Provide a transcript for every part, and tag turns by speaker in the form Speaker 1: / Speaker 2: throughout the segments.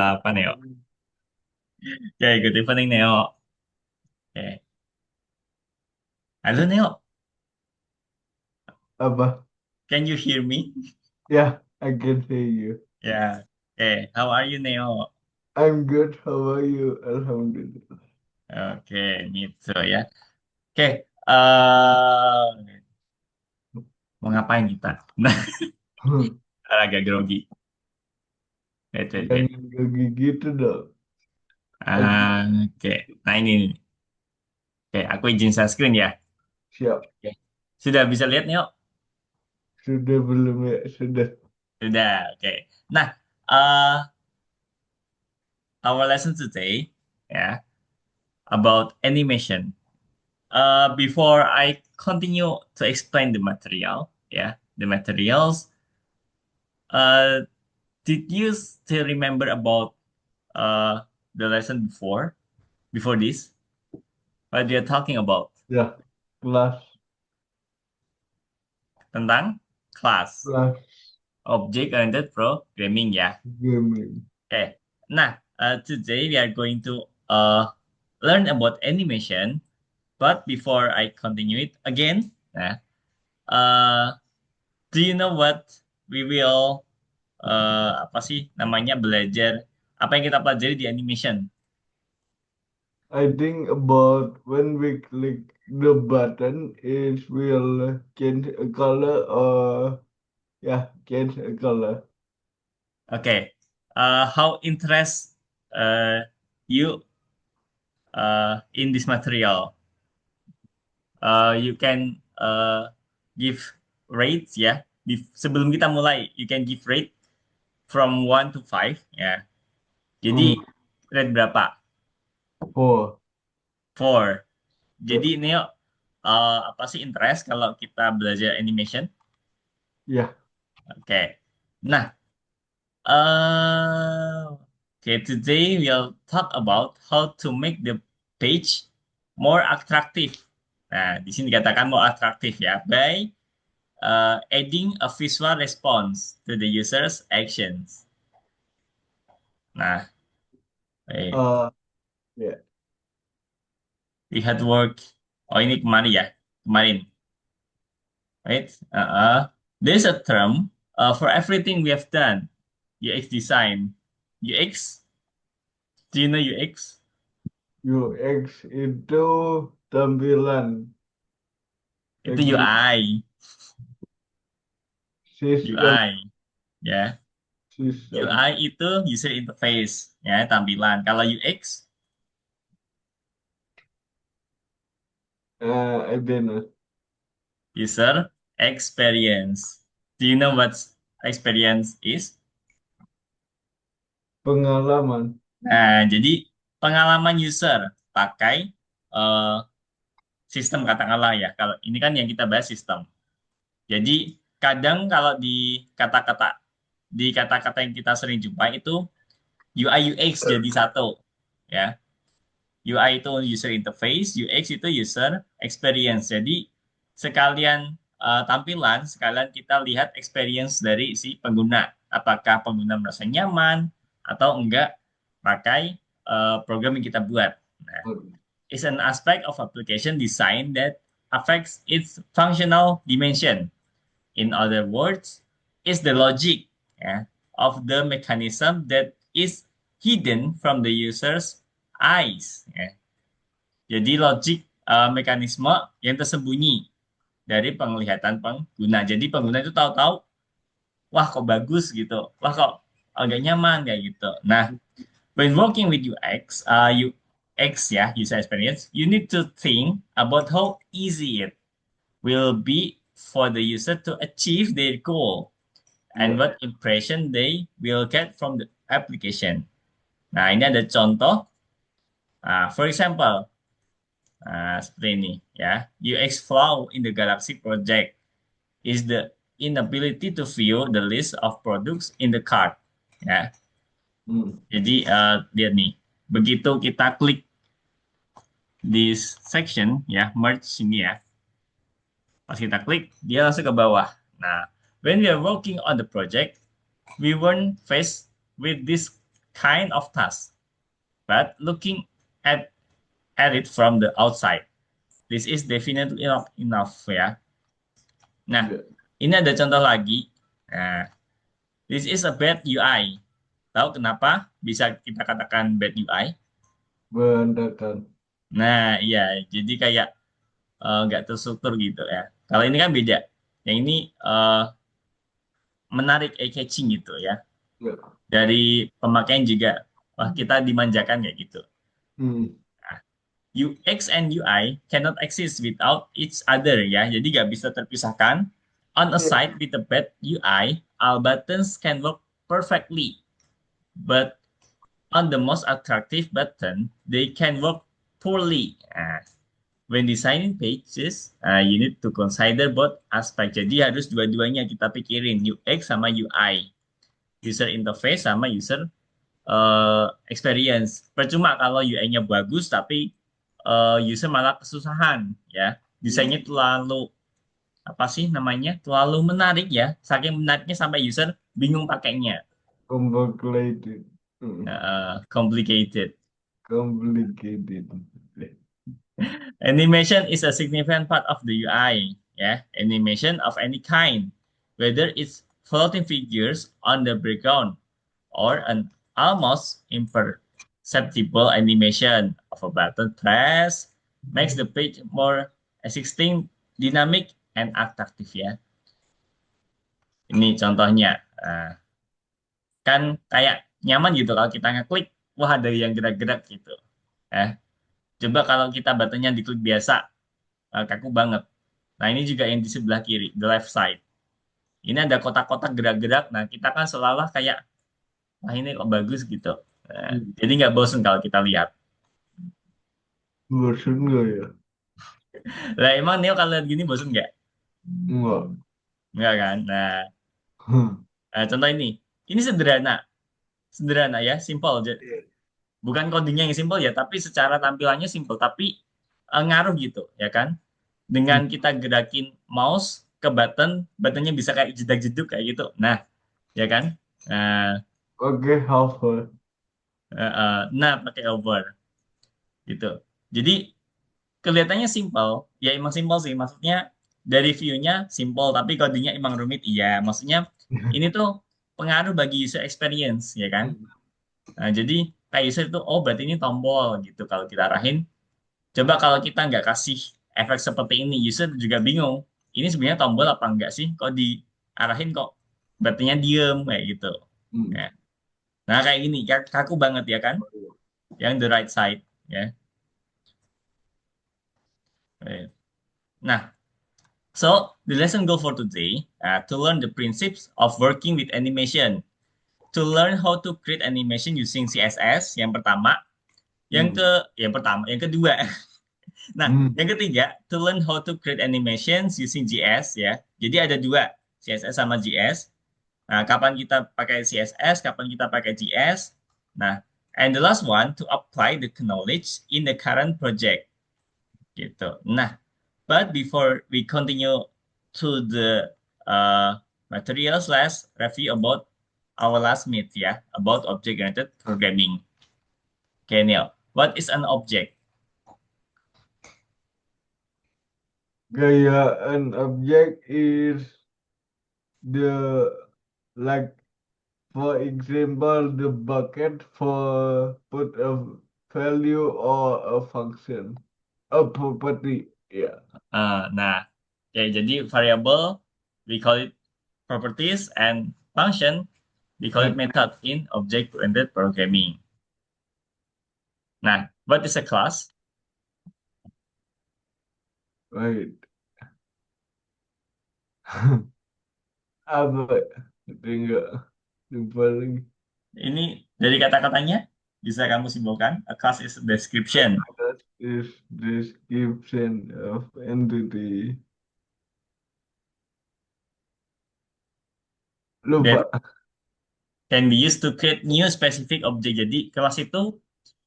Speaker 1: Apa Neo? Okay, good evening Neo. Okay. Halo Neo,
Speaker 2: Apa?
Speaker 1: can you hear me?
Speaker 2: Yeah, I can hear you.
Speaker 1: Yeah. Okay, how are you Neo?
Speaker 2: I'm good. How are you? Alhamdulillah.
Speaker 1: Oke, gitu ya. Oke, eh mau ngapain kita? Nah, agak grogi. Oke, oke.
Speaker 2: Jangan gigi gitu dong. Aku
Speaker 1: Oke, nah ini nih. Oke, aku izin share screen ya.
Speaker 2: siap.
Speaker 1: Oke. Sudah bisa lihat Neo?
Speaker 2: Sudah belum ya? Sudah.
Speaker 1: Sudah, oke. Nah, uh, our lesson today, ya, about animation. Before I continue to explain the material, yeah, the materials, uh, did you still remember about uh, the lesson before this? What we are talking about?
Speaker 2: Ya, kelas.
Speaker 1: Tentang class,
Speaker 2: Kelas
Speaker 1: object-oriented programming, ya.
Speaker 2: gaming.
Speaker 1: Okay. Nah, today we are going to learn about animation. But before I continue it again, nah, uh, do you know what we will apa sih namanya belajar apa yang kita pelajari di animation?
Speaker 2: I think about when we click the button, it will change a color or yeah, change a color.
Speaker 1: Okay, how interest you in this material? You can give rates ya. Sebelum kita mulai, you can give rate from 1 to 5 ya.
Speaker 2: Hmm.
Speaker 1: Jadi rate berapa?
Speaker 2: Four.
Speaker 1: 4.
Speaker 2: Ya,
Speaker 1: Jadi ini apa sih interest kalau kita belajar animation?
Speaker 2: ya.
Speaker 1: Oke. Nah, okay, today we'll talk about how to make the page more attractive. Nah, di sini dikatakan more attractive ya, by adding a visual response to the user's actions. Nah,
Speaker 2: Uh, yeah.
Speaker 1: lihat work. Oh, ini kemarin ya, kemarin, right? There's a term for everything we have done. UX design. UX, do you know UX?
Speaker 2: UX itu tampilan.
Speaker 1: Itu
Speaker 2: Teknik
Speaker 1: UI.
Speaker 2: sistem
Speaker 1: UI, ya.
Speaker 2: sistem
Speaker 1: UI itu user interface, ya, tampilan. Kalau UX,
Speaker 2: I don't know.
Speaker 1: user experience. Do you know what experience is?
Speaker 2: Pengalaman.
Speaker 1: Nah, jadi pengalaman user pakai eh, sistem katakanlah ya. Kalau ini kan yang kita bahas sistem. Jadi kadang kalau di kata-kata yang kita sering jumpa itu UI UX jadi satu, ya. UI itu user interface, UX itu user experience. Jadi sekalian tampilan, sekalian kita lihat experience dari si pengguna. Apakah pengguna merasa nyaman atau enggak pakai program yang kita buat. Nah, is an aspect of application design that affects its functional dimension. In other words, is the logic, ya, of the mechanism that is hidden from the user's eyes. Ya. Jadi logik mekanisme yang tersembunyi dari penglihatan pengguna. Jadi pengguna itu tahu-tahu, wah kok bagus gitu, wah kok agak nyaman kayak gitu. Nah, when working with UX, UX ya, user experience, you need to think about how easy it will be for the user to achieve their goal and
Speaker 2: Ya.
Speaker 1: what impression they will get from the application. Nah, ini ada contoh. For example, seperti ini ya. UX flaw in the Galaxy project is the inability to view the list of products in the cart. Ya.
Speaker 2: Hmm.
Speaker 1: Jadi lihat nih, begitu kita klik this section ya, merge ini ya. Pas kita klik, dia langsung ke bawah. Nah, when we are working on the project, we weren't faced with this kind of task, but looking at it from the outside. This is definitely not enough ya. Nah,
Speaker 2: Ya,
Speaker 1: ini ada contoh lagi. Nah, this is a bad UI. Tahu kenapa bisa kita katakan bad UI?
Speaker 2: berantakan.
Speaker 1: Nah, iya, jadi kayak nggak terstruktur gitu ya. Kalau ini kan beda. Yang ini menarik, eye-catching gitu ya.
Speaker 2: Ya.
Speaker 1: Dari pemakaian juga, wah kita dimanjakan kayak gitu.
Speaker 2: Hmm.
Speaker 1: Nah, UX and UI cannot exist without each other ya. Jadi nggak bisa terpisahkan. On a
Speaker 2: Ya.
Speaker 1: site with a bad UI, all buttons can work perfectly. But on the most attractive button, they can work poorly. Nah, when designing pages, you need to consider both aspect. Jadi harus dua-duanya kita pikirin, UX sama UI. User interface sama user experience. Percuma kalau UI-nya bagus tapi user malah kesusahan ya. Desainnya
Speaker 2: Hmm.
Speaker 1: terlalu apa sih namanya? Terlalu menarik ya. Saking menariknya sampai user bingung pakainya.
Speaker 2: Complicated. Hmm.
Speaker 1: Complicated.
Speaker 2: Complicated.
Speaker 1: Animation is a significant part of the UI. Yeah, animation of any kind, whether it's floating figures on the background or an almost imperceptible animation of a button press, makes the page more existing, dynamic, and attractive ya. Ini contohnya. Nah, kan kayak nyaman gitu kalau kita ngeklik, wah ada yang gerak-gerak gitu. Eh, coba kalau kita buttonnya diklik biasa, kaku banget. Nah, ini juga yang di sebelah kiri, the left side. Ini ada kotak-kotak gerak-gerak. Nah, kita kan seolah-olah kayak, wah ini kok bagus gitu. Nah,
Speaker 2: Hmm.
Speaker 1: jadi nggak bosen kalau kita lihat.
Speaker 2: Bosan nggak ya?
Speaker 1: Lah, emang Neo kalau lihat gini bosen nggak?
Speaker 2: Enggak.
Speaker 1: Nggak kan? Nah,
Speaker 2: Hmm.
Speaker 1: contoh ini. Ini sederhana. Sederhana ya, simple. Bukan codingnya yang simple ya, tapi secara tampilannya simple. Tapi ngaruh gitu, ya kan? Dengan
Speaker 2: Hmm.
Speaker 1: kita gerakin mouse ke button, buttonnya bisa kayak jedak-jeduk kayak gitu. Nah, ya kan? Nah,
Speaker 2: Oke, hafal.
Speaker 1: nah pakai over gitu. Jadi kelihatannya simple, ya emang simple sih. Maksudnya dari view-nya simple, tapi codingnya emang rumit. Iya, maksudnya ini tuh pengaruh bagi user experience, ya kan? Nah, jadi kayak user itu, oh berarti ini tombol gitu. Kalau kita arahin, coba kalau kita nggak kasih efek seperti ini, user juga bingung. Ini sebenarnya tombol apa enggak sih? Kok diarahin kok berartinya diem kayak gitu.
Speaker 2: Hmm.
Speaker 1: Ya. Nah, kayak gini, kaku banget ya kan? Yang the right side, ya. Nah, so the lesson goal for today to learn the principles of working with animation, to learn how to create animation using CSS yang pertama,
Speaker 2: Hmm.
Speaker 1: yang kedua. Nah,
Speaker 2: Hmm.
Speaker 1: yang ketiga, to learn how to create animations using JS ya. Jadi ada dua, CSS sama JS. Nah, kapan kita pakai CSS, kapan kita pakai JS. Nah, and the last one to apply the knowledge in the current project gitu. Nah, but before we continue to the materials, let's review about our last meet ya, about object-oriented programming. Okay, Neil, what is an object?
Speaker 2: Gaya an object is the like for example the bucket for put a value or a function, a property. Yeah.
Speaker 1: Nah, okay, jadi variable we call it properties and function we call it
Speaker 2: Hmm.
Speaker 1: method in object-oriented programming. Nah, what is a class?
Speaker 2: Right. Apa? Enggak. Lupa lagi.
Speaker 1: Ini dari kata-katanya bisa kamu simpulkan. A class is a description
Speaker 2: That is description of entity.
Speaker 1: that
Speaker 2: Lupa.
Speaker 1: can be used to create new specific object. Jadi kelas itu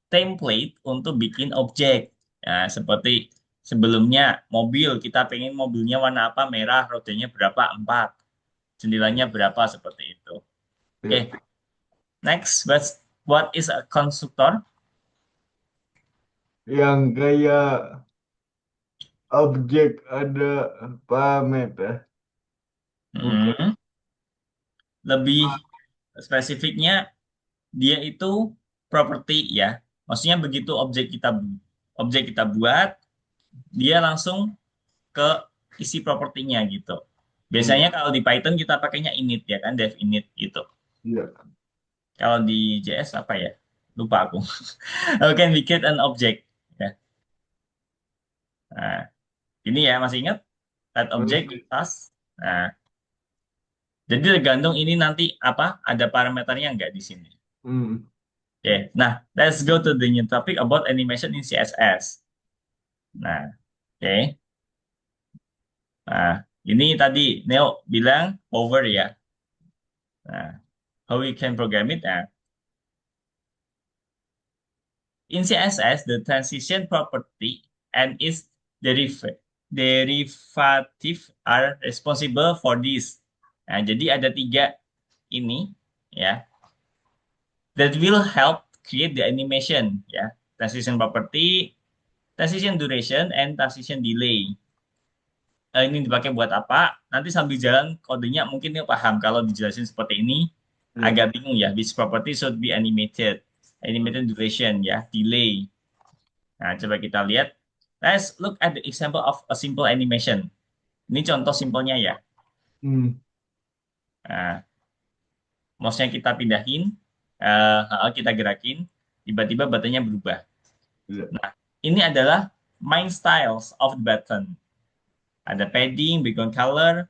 Speaker 1: template untuk bikin objek. Ya, seperti sebelumnya mobil, kita pengen mobilnya warna apa? Merah, rodanya berapa? 4. Jendelanya berapa? Seperti itu.
Speaker 2: Ya.
Speaker 1: Oke, next. What is a constructor?
Speaker 2: Yang kayak objek ada parameter, bukan?
Speaker 1: Hmm, lebih spesifiknya dia itu properti ya. Maksudnya begitu objek kita buat, dia langsung ke isi propertinya gitu.
Speaker 2: Hmm,
Speaker 1: Biasanya kalau di Python kita pakainya init ya kan, def init gitu.
Speaker 2: iya.
Speaker 1: Kalau di JS apa ya? Lupa aku. We can make it an object. Ya. Nah, ini ya masih ingat? That object with
Speaker 2: Masih.
Speaker 1: class. Nah, jadi tergantung ini nanti apa? Ada parameternya nggak di sini?
Speaker 2: Hmm,
Speaker 1: Oke. Nah, let's go to the new topic about animation in CSS. Nah, oke. Nah, ini tadi Neo bilang over ya. Nah, how we can program it? Nah, in CSS, the transition property and its derivative are responsible for this. Nah, jadi ada tiga ini ya that will help create the animation ya. Transition property, transition duration, and transition delay. Ini dipakai buat apa? Nanti sambil jalan kodenya mungkin dia paham. Kalau dijelasin seperti ini
Speaker 2: iya.
Speaker 1: agak bingung ya. Which property should be animated? Animated duration ya, delay. Nah, coba kita lihat. Let's look at the example of a simple animation. Ini contoh simpelnya ya.
Speaker 2: Hmm,
Speaker 1: Nah, mouse-nya kita pindahin, kita gerakin, tiba-tiba buttonnya berubah.
Speaker 2: iya.
Speaker 1: Nah, ini adalah main styles of the button. Ada padding, background color,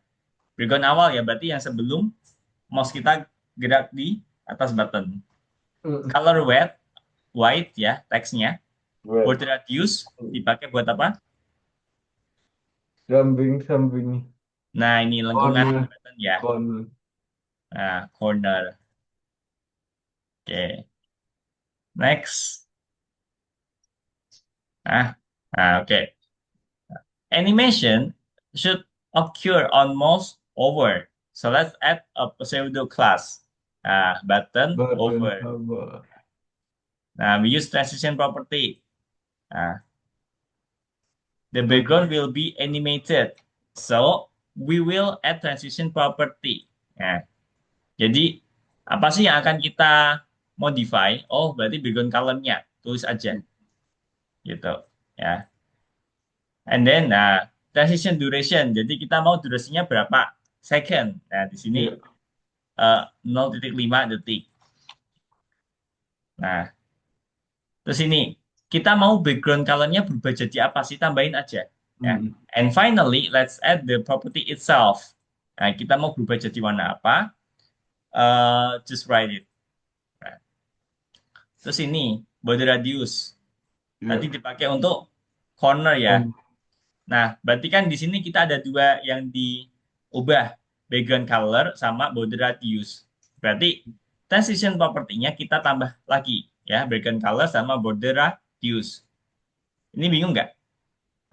Speaker 1: background awal ya, berarti yang sebelum mouse kita gerak di atas button.
Speaker 2: Hmm,
Speaker 1: Color white ya, teksnya.
Speaker 2: right.
Speaker 1: Border radius dipakai buat apa?
Speaker 2: Samping-samping
Speaker 1: Nah, ini lengkungan
Speaker 2: corner,
Speaker 1: button ya.
Speaker 2: corner.
Speaker 1: Nah, corner. Oke. Next. Oke. Animation should occur on mouse over. So let's add a pseudo class. Button
Speaker 2: Button
Speaker 1: over.
Speaker 2: haba.
Speaker 1: Nah, we use transition property. Nah, the
Speaker 2: Nah,
Speaker 1: background will be animated. So we will add transition property. Nah, jadi apa sih yang akan kita modify? Oh, berarti background color-nya. Tulis aja gitu. Ya. And then transition duration. Jadi kita mau durasinya berapa second. Nah, di sini
Speaker 2: iya.
Speaker 1: 0,5 detik. Nah, terus ini kita mau background color-nya berubah jadi apa sih? Tambahin aja. Ya.
Speaker 2: Hmm,
Speaker 1: And finally, let's add the property itself. Nah, kita mau berubah jadi warna apa? Just write it. Nah, terus ini border radius. Tadi
Speaker 2: iya.
Speaker 1: dipakai untuk corner ya.
Speaker 2: Om.
Speaker 1: Nah, berarti kan di sini kita ada dua yang diubah, background color sama border radius. Berarti transition propertinya kita tambah lagi ya, background color sama border radius. Ini bingung nggak?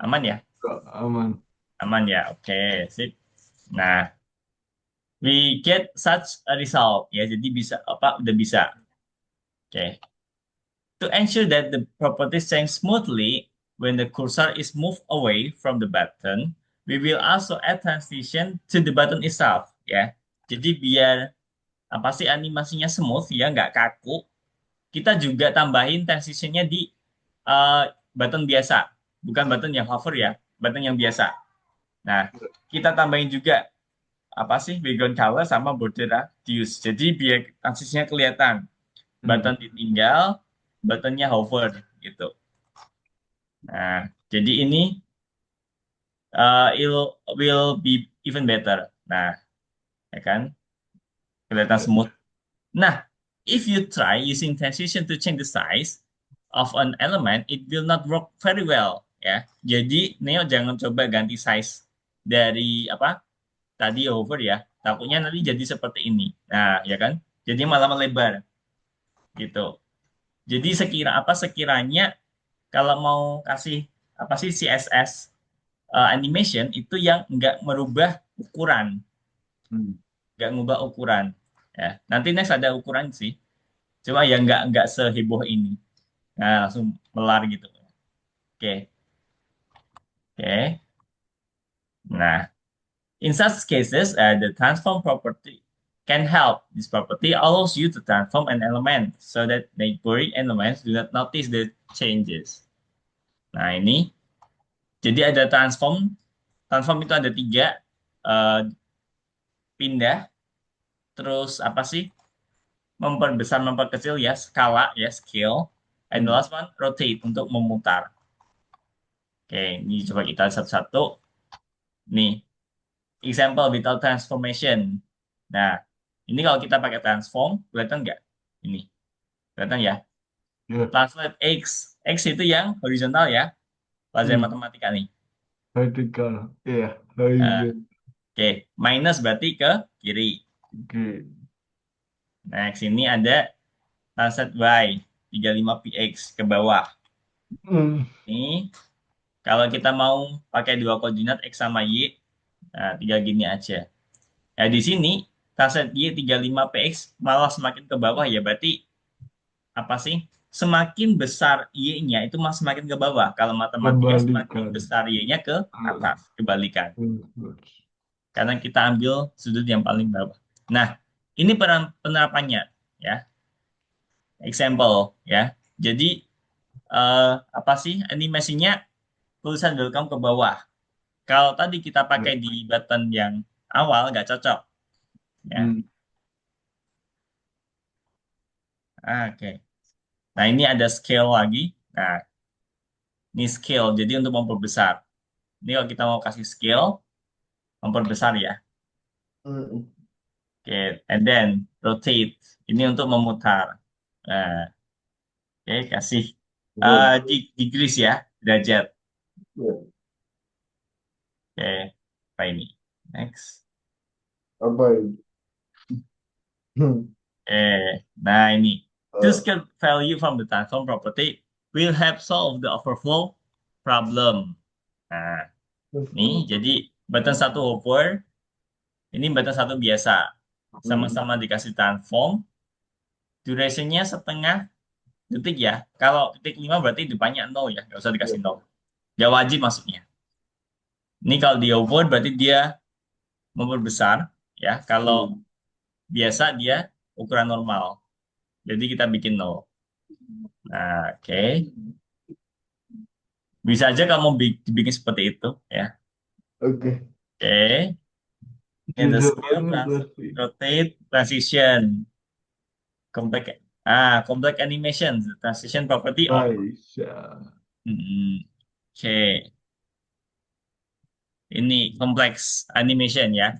Speaker 1: Aman ya?
Speaker 2: Kak, aman.
Speaker 1: Aman ya. Oke, sip. Nah, we get such a result ya. Jadi bisa apa? Udah bisa. Oke. To ensure that the properties change smoothly when the cursor is moved away from the button, we will also add transition to the button itself. Ya, jadi biar apa sih animasinya smooth ya, nggak kaku. Kita juga tambahin transitionnya di button biasa, bukan button yang hover ya, button yang biasa. Nah, kita tambahin juga apa sih background color sama border radius. Jadi biar transisinya kelihatan.
Speaker 2: Hmm,
Speaker 1: Button ditinggal, buttonnya hover gitu. Nah, jadi ini it will be even better. Nah, ya kan? Kelihatan
Speaker 2: iya.
Speaker 1: smooth. Nah, if you try using transition to change the size of an element, it will not work very well. Ya, jadi Neo jangan coba ganti size dari apa tadi hover ya. Takutnya nanti jadi seperti ini. Nah, ya kan? Jadi malah melebar gitu. Jadi sekiranya kalau mau kasih apa sih CSS animation itu yang nggak merubah ukuran,
Speaker 2: Hmm,
Speaker 1: nggak ngubah ukuran. Ya, nanti next ada ukuran sih. Cuma ya nggak seheboh ini. Nah, langsung melar gitu. Oke, oke. Nah, in such cases, the transform property can help. This property allows you to transform an element so that neighboring elements do not notice the changes. Nah, ini jadi ada transform. Transform itu ada tiga. eh, Pindah, terus apa sih? Memperbesar, memperkecil ya, skala ya, scale. And the
Speaker 2: Hmm.
Speaker 1: last one, rotate untuk memutar. Oke, ini coba kita satu-satu. Nih, example without transformation. Nah, ini kalau kita pakai transform, kelihatan nggak? Ini, kelihatan ya?
Speaker 2: Ya,
Speaker 1: Translate X. X itu yang horizontal ya, pelajaran
Speaker 2: hmm.
Speaker 1: matematika nih.
Speaker 2: Vertikal. Iya,
Speaker 1: Nah,
Speaker 2: horizon.
Speaker 1: oke, minus berarti ke kiri.
Speaker 2: Oke.
Speaker 1: Next, ini ada translate Y, 35px ke bawah.
Speaker 2: Hmm.
Speaker 1: Ini, kalau kita mau pakai dua koordinat X sama Y, nah, tinggal gini aja. Nah, di sini, translate Y 35px malah semakin ke bawah ya, berarti apa sih? Semakin besar Y-nya itu mas semakin ke bawah. Kalau matematika semakin
Speaker 2: Kembalikan.
Speaker 1: besar Y-nya ke
Speaker 2: Hmm.
Speaker 1: atas, kebalikan.
Speaker 2: Hmm.
Speaker 1: Karena kita ambil sudut yang paling bawah. Nah, ini penerapannya ya. Example ya. Jadi apa sih animasinya tulisan welcome ke bawah. Kalau tadi kita pakai
Speaker 2: Ya.
Speaker 1: di button yang awal nggak cocok ya.
Speaker 2: Hmm.
Speaker 1: Oke. Nah, ini ada scale lagi. Nah, ini scale. Jadi untuk memperbesar. Ini kalau kita mau kasih scale, memperbesar ya.
Speaker 2: Hmm.
Speaker 1: Oke, and then rotate. Ini untuk memutar. Nah, oke, kasih
Speaker 2: Good.
Speaker 1: degrees ya, derajat.
Speaker 2: Ya.
Speaker 1: Oke, apa ini? Next.
Speaker 2: Apa itu? Hmm.
Speaker 1: Nah ini. To
Speaker 2: Eh,
Speaker 1: scale value from the transform property will help solve the overflow problem. Nah, ini jadi button satu hover, ini button satu biasa.
Speaker 2: hmm.
Speaker 1: Sama-sama dikasih transform. Durasinya setengah detik ya. Kalau titik 5 berarti depannya 0 ya. Nggak usah
Speaker 2: Ya.
Speaker 1: dikasih 0. Nggak wajib maksudnya. Ini kalau di hover berarti dia memperbesar. Ya, kalau
Speaker 2: Hmm.
Speaker 1: biasa dia ukuran normal. Jadi kita bikin 0. Nah, oke. Bisa aja kamu dibikin seperti itu ya.
Speaker 2: Oke.
Speaker 1: Oke. In the scale,
Speaker 2: Jawabannya pasti
Speaker 1: rotate, transition, complex, complex animation, the transition property of.
Speaker 2: Aisyah.
Speaker 1: Hmm, oke. Ini complex animation ya.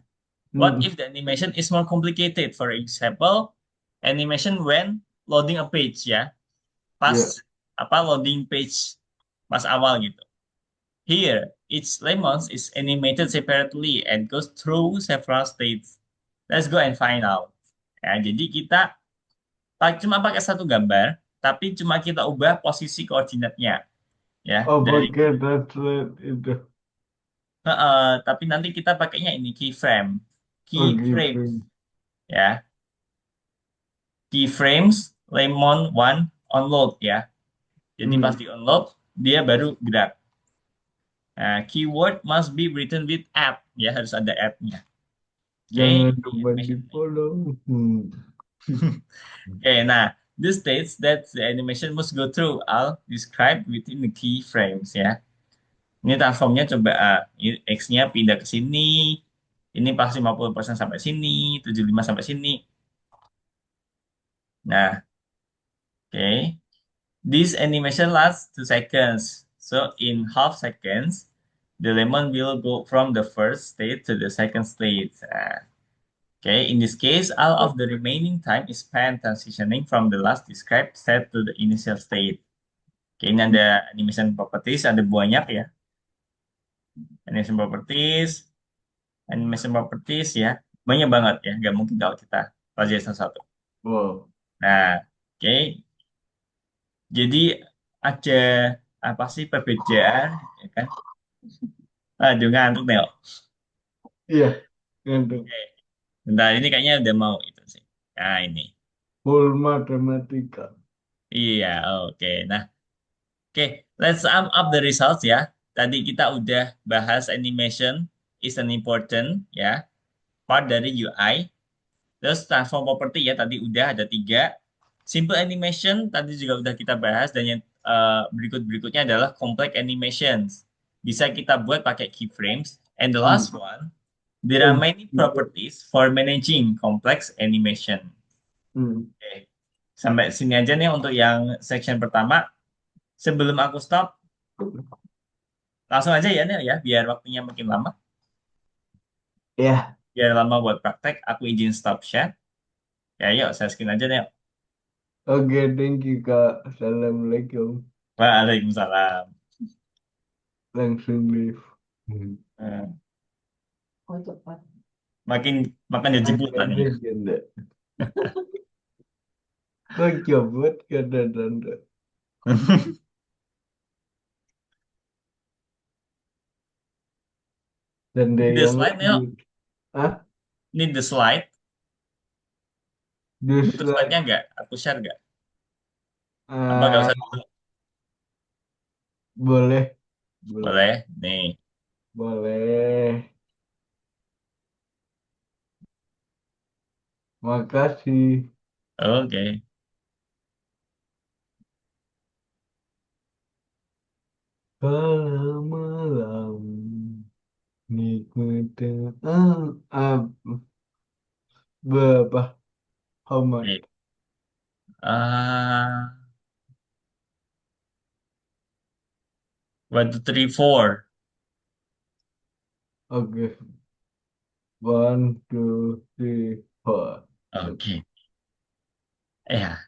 Speaker 1: What
Speaker 2: Hmm.
Speaker 1: if the animation is more complicated? For example, animation when loading a page ya. Pas
Speaker 2: Ya.
Speaker 1: apa loading page pas awal gitu. Here, each lemons is animated separately and goes through several states. Let's go and find out. Ya, jadi kita cuma pakai satu gambar, tapi cuma kita ubah posisi koordinatnya, ya.
Speaker 2: Oh,
Speaker 1: Dari,
Speaker 2: pakai translate itu.
Speaker 1: tapi nanti kita pakainya ini keyframe,
Speaker 2: Oke,
Speaker 1: keyframes,
Speaker 2: Frank.
Speaker 1: ya. Keyframes lemon one onload ya. Jadi pas
Speaker 2: Hmm.
Speaker 1: di onload dia baru gerak. Nah, keyword must be written with add, ya harus ada add-nya. Oke,
Speaker 2: Jangan
Speaker 1: ini
Speaker 2: lupa di
Speaker 1: animation.
Speaker 2: follow. Hmm.
Speaker 1: Oke, nah, this states that the animation must go through all described within the keyframes ya. Ini transformnya coba ini X-nya pindah ke sini. Ini pas 50% sampai sini, 75 sampai sini. Nah, oke. This animation lasts 2 seconds. So in half seconds, the lemon will go from the first state to the second state. Nah, okay, in this case, all of the remaining time is spent transitioning from the last described state to the initial state. Oke, ini ada animation properties, ada banyak ya. Animation properties, animation properties ya. Banyak banget ya, nggak mungkin kalau kita pelajari satu-satu.
Speaker 2: Wow.
Speaker 1: Nah, oke. Jadi ada apa sih perbedaan, ya kan? Aduh, ngantuk nih.
Speaker 2: Iya, ngantuk.
Speaker 1: Oke. Bentar, ini kayaknya udah mau itu sih. Nah, ini.
Speaker 2: full matematika.
Speaker 1: Iya, oke. Nah, oke, let's sum up the results ya. Tadi kita udah bahas animation is an important ya part dari UI. Terus transform property ya tadi udah ada tiga. Simple animation tadi juga udah kita bahas dan yang berikut-berikutnya adalah complex animations. Bisa kita buat pakai keyframes. And the
Speaker 2: Hmm.
Speaker 1: last one, there are many properties for managing complex animation.
Speaker 2: Hmm.
Speaker 1: Oke. Sampai sini aja nih untuk yang section pertama. Sebelum aku stop, langsung aja ya Nel ya, biar waktunya makin lama.
Speaker 2: Ya,
Speaker 1: Biar lama buat praktek, aku izin stop share. Ya yuk, saya screen aja Nel.
Speaker 2: oke, thank you Kak. Assalamualaikum.
Speaker 1: Waalaikumsalam.
Speaker 2: Langsung live. Hmm.
Speaker 1: Eh, makin makan jadi buta nih.
Speaker 2: Ada janda. Kok coba kata tante. Tante
Speaker 1: Need the
Speaker 2: yang
Speaker 1: slide, Nel?
Speaker 2: lanjut. Ah,
Speaker 1: Need the slide? Butuh
Speaker 2: dislike.
Speaker 1: slide-nya nggak? Aku share nggak? Apa nggak
Speaker 2: Ah,
Speaker 1: usah dulu?
Speaker 2: boleh, boleh,
Speaker 1: Boleh. Nih.
Speaker 2: boleh. Makasih.
Speaker 1: Oke.
Speaker 2: Kalau malam nikmati berapa? How much?
Speaker 1: Nih. Ah, 1, 2, 3, 4.
Speaker 2: Oke, 1, 2, 3, 4.
Speaker 1: Oke. Ya.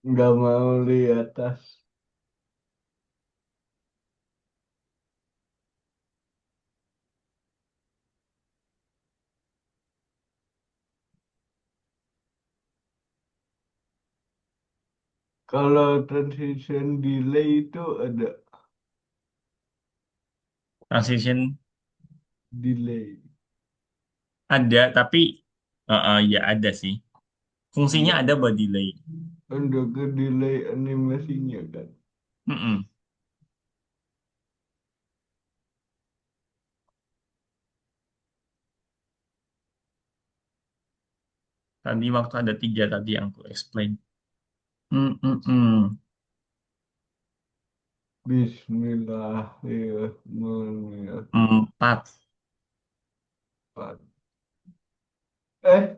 Speaker 2: Nggak mau lihat tas. Kalau transition delay itu ada
Speaker 1: Transition
Speaker 2: delay.
Speaker 1: ada, tapi ya ada sih. Fungsinya
Speaker 2: Enggak.
Speaker 1: ada buat delay.
Speaker 2: Untuk ke delay animasinya kan.
Speaker 1: Mm-mm. Tadi waktu ada tiga tadi yang aku explain. Mm-mm-mm.
Speaker 2: Bismillahirrahmanirrahim.
Speaker 1: 4.
Speaker 2: Eh,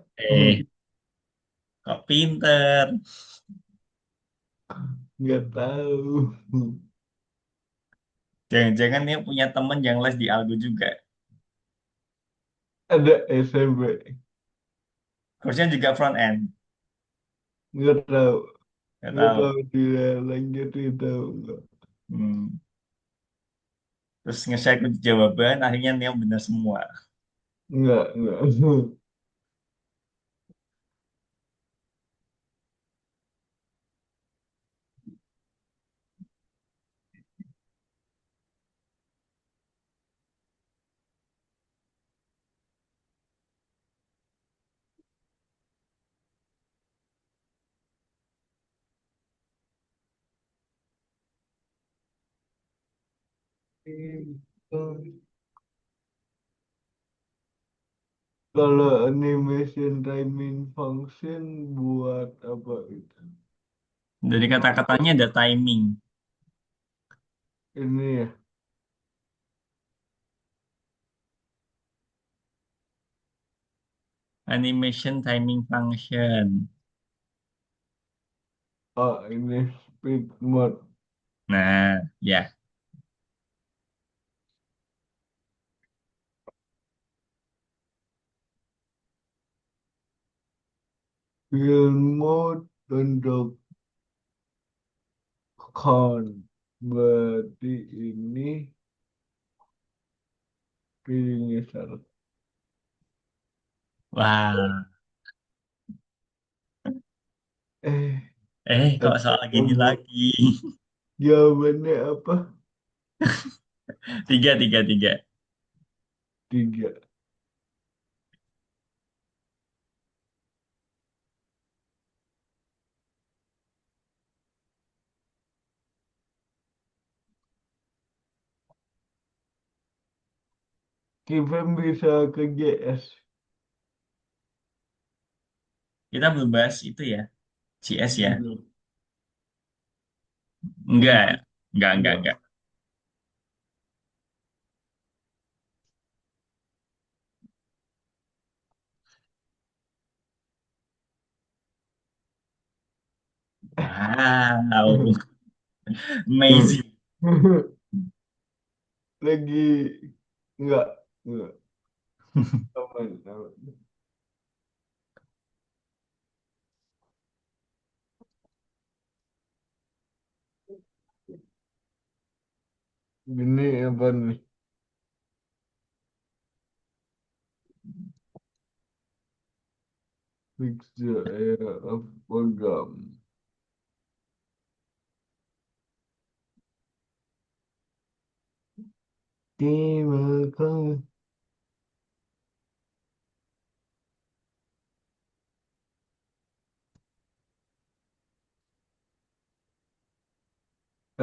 Speaker 1: Kok pinter?
Speaker 2: nggak tahu.
Speaker 1: Jangan-jangan dia punya temen yang les di Algo juga.
Speaker 2: Ada SMP.
Speaker 1: Kursnya juga front end.
Speaker 2: Nggak tahu.
Speaker 1: Nggak
Speaker 2: Nggak
Speaker 1: tahu.
Speaker 2: tahu dia lanjut itu enggak.
Speaker 1: Hmm. Terus nge-share kunci jawaban, akhirnya Neo benar semua.
Speaker 2: Enggak. Kalau animation timing function buat apa itu?
Speaker 1: Dari kata-katanya ada timing.
Speaker 2: Ini ya.
Speaker 1: Animation timing function.
Speaker 2: Oh, ini speed mode.
Speaker 1: Nah, ya.
Speaker 2: Film mode untuk con. Berarti ini pilihnya salah.
Speaker 1: Wah,
Speaker 2: Eh,
Speaker 1: kok
Speaker 2: ada
Speaker 1: soal gini
Speaker 2: yang mau
Speaker 1: lagi?
Speaker 2: jawabannya apa?
Speaker 1: Tiga, tiga, tiga.
Speaker 2: Tiga. Kita bisa ke GS.
Speaker 1: Kita belum bahas itu ya, CS ya.
Speaker 2: Belum.
Speaker 1: Enggak,
Speaker 2: Enggak.
Speaker 1: enggak.
Speaker 2: Enggak.
Speaker 1: Wow, amazing.
Speaker 2: Lagi enggak. Enggak. Aman, aman. Ini apa nih? Fix the area of program. Terima kasih.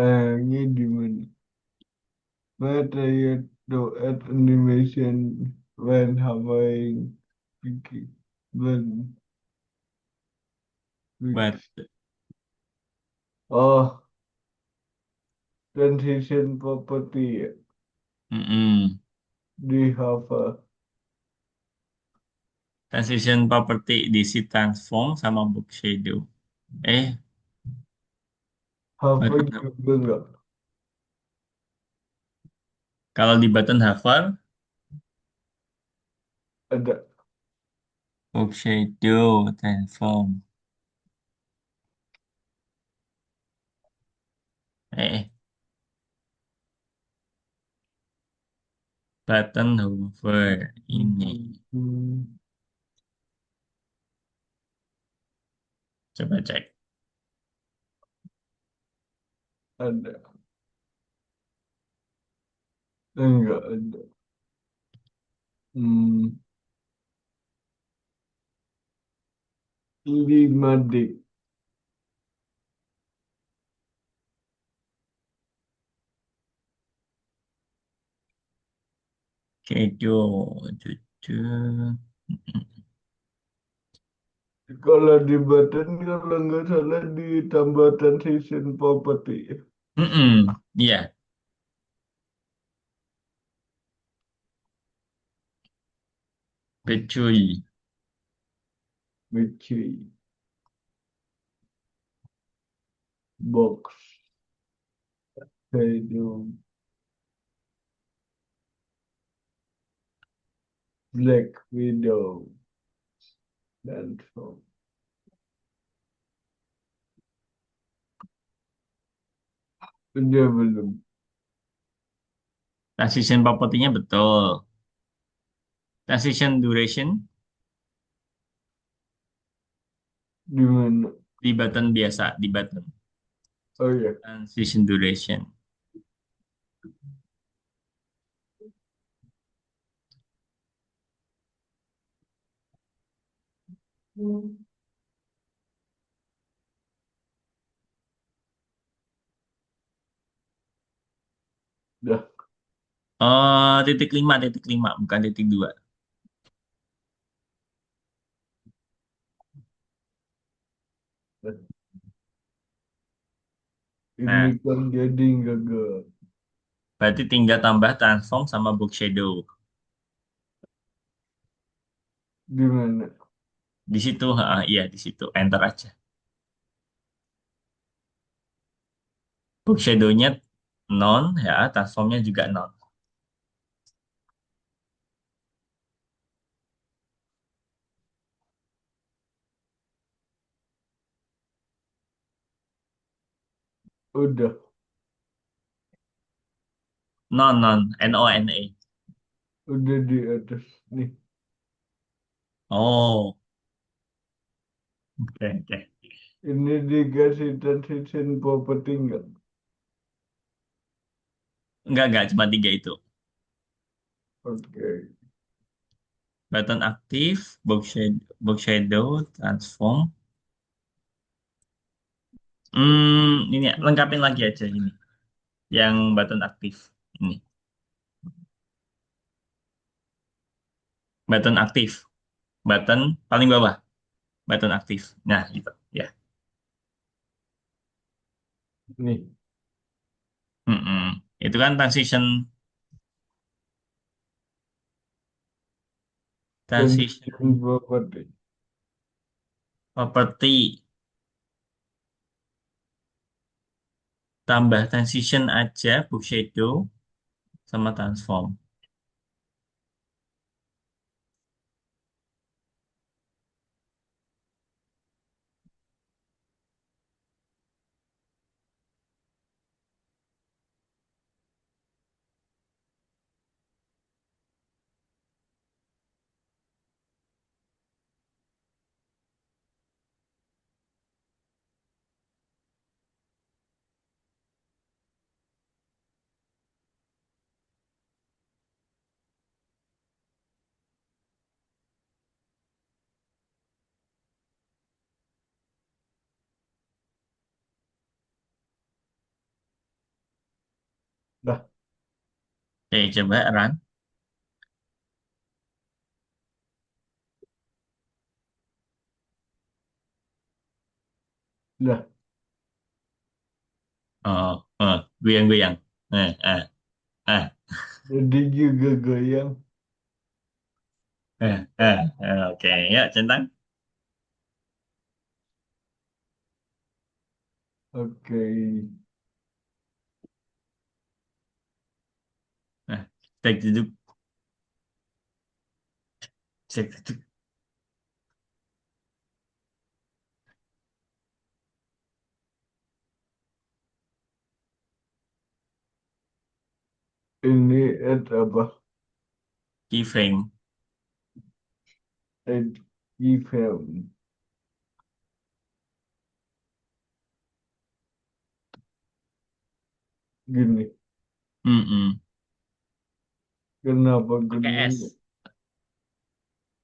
Speaker 2: Ini di mana? Whether you do add animation when having when
Speaker 1: But,
Speaker 2: fix. Oh, transition property
Speaker 1: mm-mm.
Speaker 2: di Java.
Speaker 1: Transition property diisi transform sama book shadow. Eh,
Speaker 2: Java
Speaker 1: button,
Speaker 2: juga enggak
Speaker 1: kalau di button hover,
Speaker 2: ada.
Speaker 1: book shadow, transform. Eh, button hover ini.
Speaker 2: Hmm,
Speaker 1: Coba cek.
Speaker 2: ada. Enggak ada. Hmm, 5D.
Speaker 1: Shadow, jujur.
Speaker 2: Kalau di button kalau nggak salah ditambah transition property.
Speaker 1: Mm-mm. Iya, becuy.
Speaker 2: Which box shadow black widow dan so. Udah belum
Speaker 1: Transition property-nya betul. Transition duration
Speaker 2: di mana?
Speaker 1: di button biasa, di button.
Speaker 2: Oh ya.
Speaker 1: Transition duration.
Speaker 2: Hmm. Dah,
Speaker 1: Oh, titik lima, bukan titik dua.
Speaker 2: dah. Ini
Speaker 1: Nah,
Speaker 2: kan jadi gagal.
Speaker 1: berarti tinggal tambah transform sama book shadow.
Speaker 2: Di mana?
Speaker 1: Di situ, iya di situ. Enter aja. Book shadow-nya non, ya, transformnya juga non.
Speaker 2: Udah,
Speaker 1: Non, non, N-O-N-E.
Speaker 2: udah di atas nih.
Speaker 1: Oh, oke, oke.
Speaker 2: Ini dikasih transition property enggak?
Speaker 1: Enggak, cuma tiga itu.
Speaker 2: Oke.
Speaker 1: Button aktif, box shadow, transform. Ini ya, lengkapin lagi aja ini. Yang button aktif. Ini, button aktif. Button paling bawah, button aktif. Nah, itu. Ya.
Speaker 2: Nih,
Speaker 1: Mm-mm. Itu kan transition
Speaker 2: transition property.
Speaker 1: property. Tambah transition aja, book shadow, sama transform.
Speaker 2: Dah,
Speaker 1: Oke, coba run.
Speaker 2: dah.
Speaker 1: Goyang-goyang. Eh, eh, eh,
Speaker 2: Jadi juga goyang.
Speaker 1: Oke, ya, centang.
Speaker 2: Oke.
Speaker 1: Nah, cek duduk, cek duduk.
Speaker 2: Ini add apa?
Speaker 1: Keyframe.
Speaker 2: Add keyframe. Gini.
Speaker 1: Mm-mm.
Speaker 2: Kenapa
Speaker 1: Pakai
Speaker 2: gunanya
Speaker 1: S.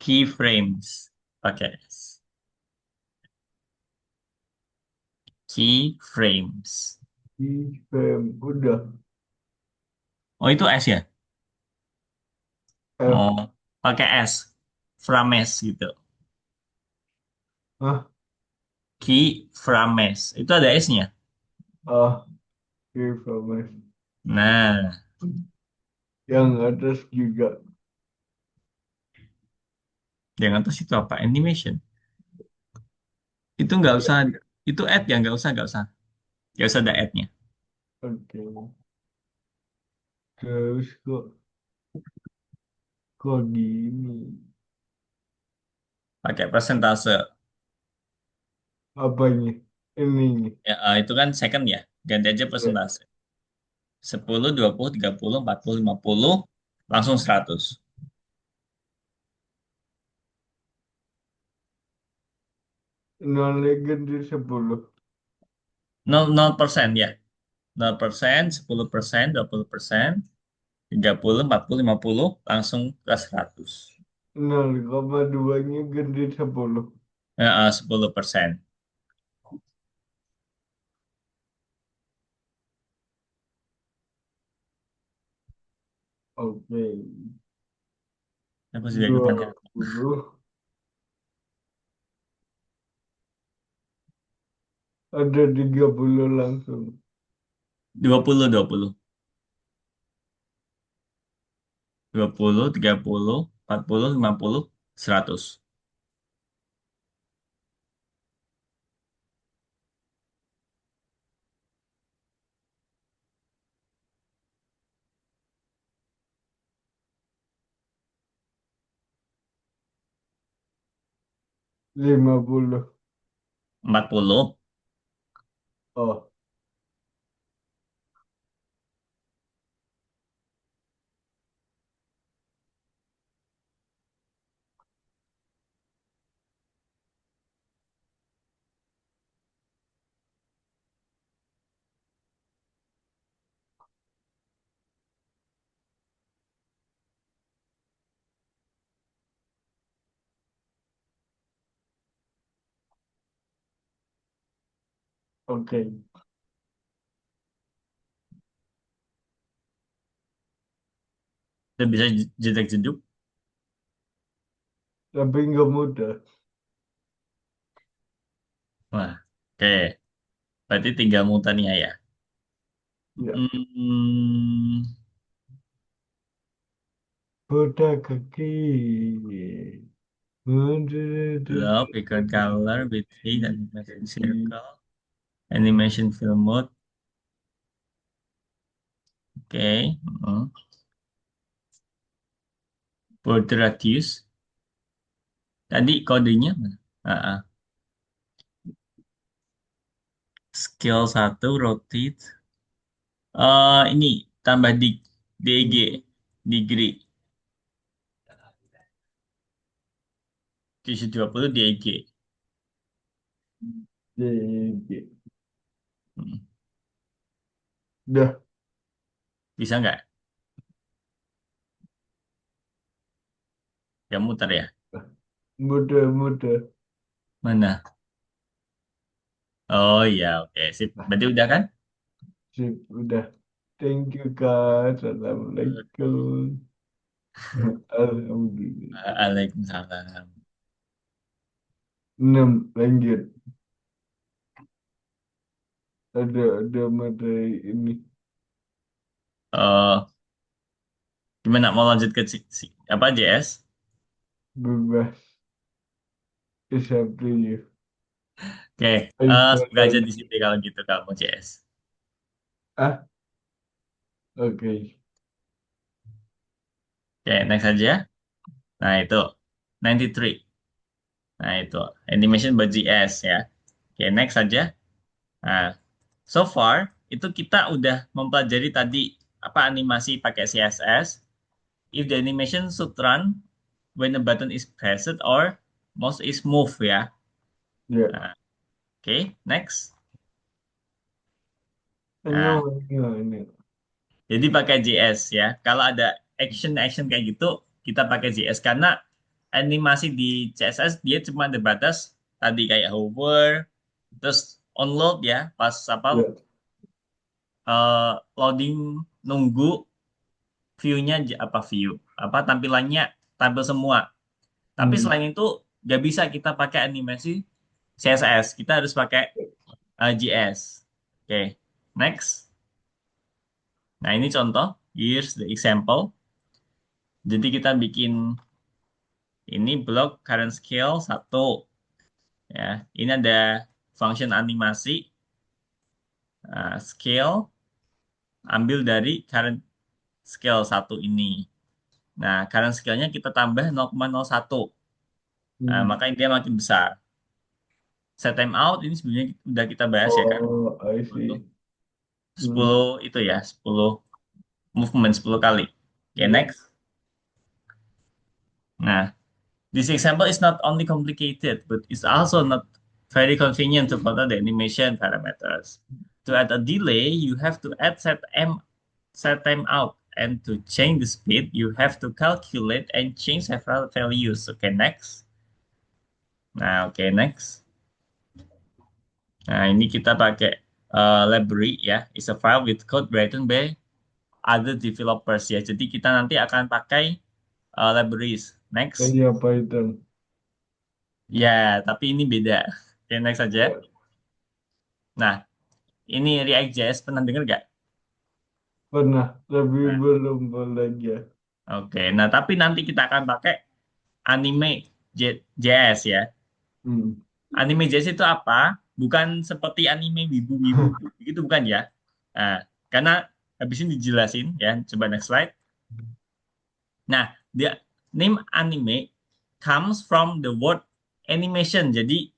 Speaker 1: Keyframes. Pakai S. Keyframes.
Speaker 2: keyframe? Udah.
Speaker 1: Oh, itu S ya?
Speaker 2: F.
Speaker 1: Oh, pakai S. Frames gitu.
Speaker 2: Hah?
Speaker 1: Keyframes. Itu ada S-nya.
Speaker 2: Ah, keyframe.
Speaker 1: Nah,
Speaker 2: Yang atas juga.
Speaker 1: yang atas itu apa? Animation. Itu nggak usah, itu add ya, nggak usah ada add-nya.
Speaker 2: Oke. Terus kok gini?
Speaker 1: Pakai persentase.
Speaker 2: Apanya? Ini.
Speaker 1: Ya, itu kan second ya. Ganti aja
Speaker 2: Ya.
Speaker 1: persentase. 10, 20, 30, 40, 50, langsung 100.
Speaker 2: Nol ganti 10.
Speaker 1: 0% ya. 0%, 10%, 20%, 30, 40, 50, langsung ke 100.
Speaker 2: 0,2-nya ganti 10.
Speaker 1: 10%.
Speaker 2: Oke.
Speaker 1: Aku sudah
Speaker 2: dua
Speaker 1: ikutan ya.
Speaker 2: puluh Ada 30 langsung.
Speaker 1: 20, 20. 20, 30, 40, 50, 100.
Speaker 2: 50.
Speaker 1: 40.
Speaker 2: Oh, Oke.
Speaker 1: Udah bisa jedek-jeduk.
Speaker 2: Tapi nggak mudah.
Speaker 1: Wah, oke. Berarti tinggal Mutania ya.
Speaker 2: Ya.
Speaker 1: Hmm,
Speaker 2: Buta kaki.
Speaker 1: Love, background color, between animation circle, animation film mode. Oke. Border radius. Tadi kodenya mana? Ah, ah. Scale 1, rotate. Ini tambah DG, degree. 720 DG.
Speaker 2: Jadi,
Speaker 1: Hmm.
Speaker 2: udah
Speaker 1: Bisa nggak? Ya muter ya.
Speaker 2: mudah-mudah.
Speaker 1: Mana? Oh iya, oke. Sip. Berarti udah kan?
Speaker 2: Sip, udah. Thank you, Kak. Assalamualaikum. Alhamdulillah.
Speaker 1: Waalaikumsalam.
Speaker 2: 6 lanjut. Ada materi ini.
Speaker 1: Oh, gimana mau lanjut ke apa JS?
Speaker 2: Bebas. It's up to you.
Speaker 1: Oke,
Speaker 2: Ayo
Speaker 1: semoga aja di
Speaker 2: lagi.
Speaker 1: sini kalau gitu kamu JS.
Speaker 2: Ah, oke.
Speaker 1: Oke, next aja. Nah, itu 93. Nah, itu animation by JS ya. Oke, next saja. Nah, so far itu kita udah mempelajari tadi apa animasi pakai CSS. If the animation should run when a button is pressed or mouse is moved ya.
Speaker 2: Ya.
Speaker 1: Nah, oke, next. Nah,
Speaker 2: Ini.
Speaker 1: jadi pakai JS ya. Kalau ada action-action kayak gitu, kita pakai JS karena animasi di CSS dia cuma ada batas tadi kayak hover, terus onload ya, pas apa
Speaker 2: Ya.
Speaker 1: loading nunggu view-nya apa view apa tampilannya tampil semua. Tapi
Speaker 2: Hmm.
Speaker 1: selain itu nggak bisa kita pakai animasi CSS, kita harus pakai JS. Oke, next. Nah ini contoh, here's the example. Jadi kita bikin ini blok current scale 1 ya. Ini ada function animasi scale ambil dari current scale 1 ini. Nah, current scale-nya kita tambah 0,01. Nah,
Speaker 2: Hmm.
Speaker 1: makanya dia makin besar. Set time out ini sebenarnya udah kita bahas ya kan.
Speaker 2: Oh, I
Speaker 1: 10
Speaker 2: see. Hmm.
Speaker 1: 10 itu ya, 10 movement 10 kali. Oke,
Speaker 2: Ya.
Speaker 1: next. Nah, this example is not only complicated, but it's also not very convenient to follow the animation parameters. To add a delay, you have to add set time out, and to change the speed, you have to calculate and change several values. Okay, next. Nah, oke, next. Nah, ini kita pakai library ya. It's a file with code written by other developers ya. Jadi kita nanti akan pakai libraries. Next.
Speaker 2: Kayak Python.
Speaker 1: Ya, tapi ini beda. Oke, next saja.
Speaker 2: Ya.
Speaker 1: Nah, ini React.js pernah dengar nggak?
Speaker 2: Pernah, tapi
Speaker 1: Nah,
Speaker 2: belum belajar.
Speaker 1: oke. Nah, tapi nanti kita akan pakai JS ya.
Speaker 2: Hmm.
Speaker 1: Anime JS itu apa? Bukan seperti anime wibu-wibu gitu bukan ya? Nah, karena habis ini dijelasin ya. Coba next slide. Nah, the name anime comes from the word animation. Jadi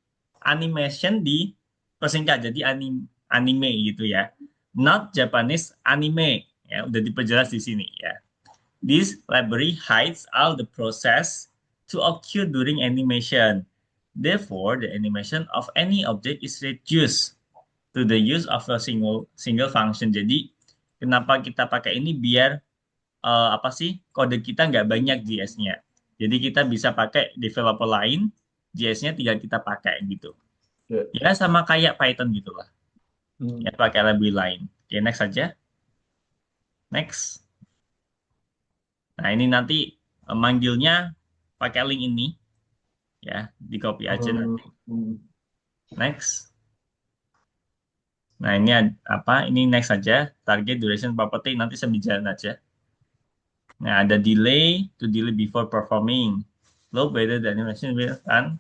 Speaker 1: animation di persingkat jadi anime gitu ya. Not Japanese anime. Ya, udah diperjelas di sini ya. This library hides all the process to occur during animation. Therefore, the animation of any object is reduced to the use of a single function. Jadi, kenapa kita pakai ini biar apa sih kode kita nggak banyak JS-nya. Jadi kita bisa pakai developer lain, JS-nya tinggal kita pakai gitu.
Speaker 2: Ya.
Speaker 1: Ya sama kayak Python gitulah.
Speaker 2: Hmm.
Speaker 1: Ya, pakai library lain. Oke, next saja. Next. Nah, ini nanti manggilnya pakai link ini. Ya, di copy aja
Speaker 2: Hmm.
Speaker 1: nanti.
Speaker 2: Hmm.
Speaker 1: Next. Nah, ini apa? Ini next saja. Target duration property nanti sambil jalan aja. Nah, ada delay to delay before performing. Low whether the animation will run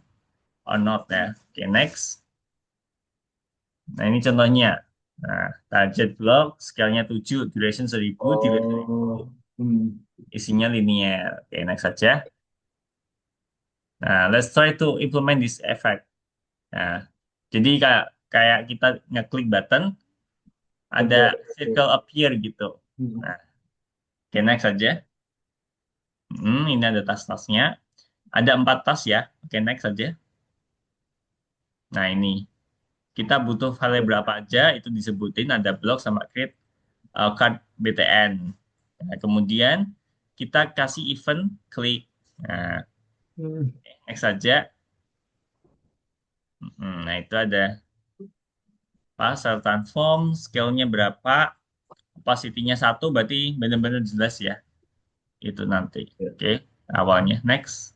Speaker 1: or not ya. Oke, next. Nah, ini contohnya. Nah, target block, scale-nya 7, duration 1000, delay 1000,
Speaker 2: Oh. Hmm.
Speaker 1: isinya linear. Oke, next saja. Nah, let's try to implement this effect. Nah, jadi kayak kayak kita ngeklik button, ada
Speaker 2: Ada.
Speaker 1: circle appear gitu.
Speaker 2: Hmm.
Speaker 1: Nah, oke, next saja. Ini ada tas-tasnya. Ada 4 tas ya. Oke, next saja. Nah, ini. Kita butuh file berapa aja, itu disebutin. Ada block sama create card BTN. Nah, kemudian kita kasih event klik. Nah,
Speaker 2: Hmm.
Speaker 1: next saja. Nah, itu ada pasal transform, scale-nya berapa, opacity-nya 1, berarti benar-benar jelas ya. Itu nanti.
Speaker 2: Ya.
Speaker 1: Oke, awalnya. Next.